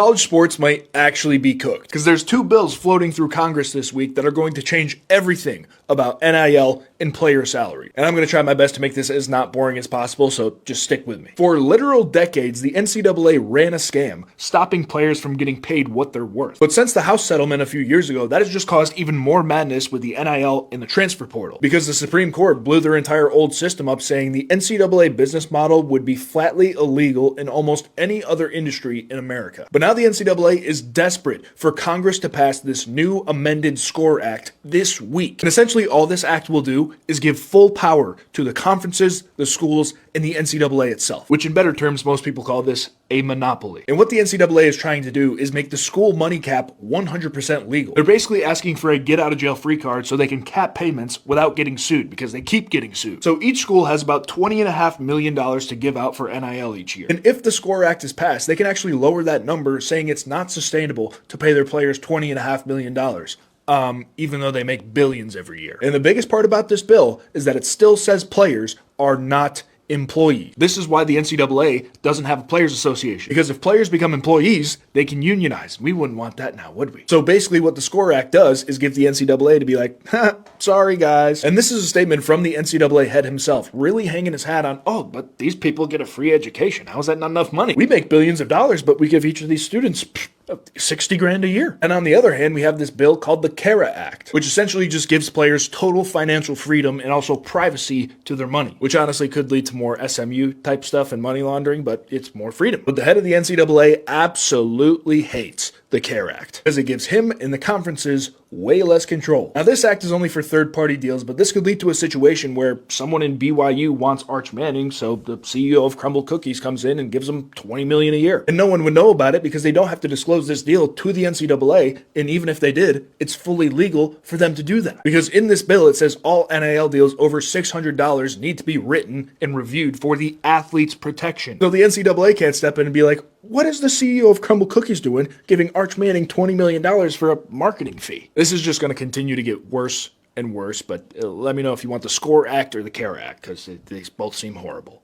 college sports might actually be cooked, because there's two bills floating through Congress this week that are going to change everything about NIL and player salary. And I'm going to try my best to make this as not boring as possible, so just stick with me. For literal decades, the NCAA ran a scam, stopping players from getting paid what they're worth. But since the House settlement a few years ago, that has just caused even more madness with the NIL and the transfer portal, because the Supreme Court blew their entire old system up, saying the NCAA business model would be flatly illegal in almost any other industry in America. But now the NCAA is desperate for Congress to pass this new amended SCORE Act this week. And essentially all this act will do is give full power to the conferences, the schools, and the NCAA itself, which in better terms, most people call this a monopoly. And what the NCAA is trying to do is make the school money cap 100% legal. They're basically asking for a get out of jail free card so they can cap payments without getting sued, because they keep getting sued. So each school has about $20.5 million to give out for NIL each year. And if the SCORE Act is passed, they can actually lower that number, saying it's not sustainable to pay their players $20.5 million. Even though they make billions every year. And the biggest part about this bill is that it still says players are not employees. This is why the NCAA doesn't have a players association, because if players become employees, they can unionize. We wouldn't want that now, would we? So basically what the SCORE Act does is give the NCAA to be like, sorry guys. And this is a statement from the NCAA head himself, really hanging his hat on, oh, but these people get a free education. How is that not enough money? We make billions of dollars, but we give each of these students $60,000 a year. And on the other hand, we have this bill called the CARA Act, which essentially just gives players total financial freedom and also privacy to their money, which honestly could lead to more SMU type stuff and money laundering, but it's more freedom. But the head of the NCAA absolutely hates the CARA Act, because it gives him and the conferences way less control. Now, this act is only for third-party deals, but this could lead to a situation where someone in BYU wants Arch Manning, so the CEO of Crumble Cookies comes in and gives him $20 million a year. And no one would know about it because they don't have to disclose this deal to the NCAA, and even if they did, it's fully legal for them to do that. Because in this bill, it says all NIL deals over $600 need to be written and reviewed for the athlete's protection. So the NCAA can't step in and be like, what is the CEO of Crumble Cookies doing giving Arch Manning $20 million for a marketing fee? This is just going to continue to get worse and worse, but let me know if you want the SCORE Act or the CARA Act, because they both seem horrible.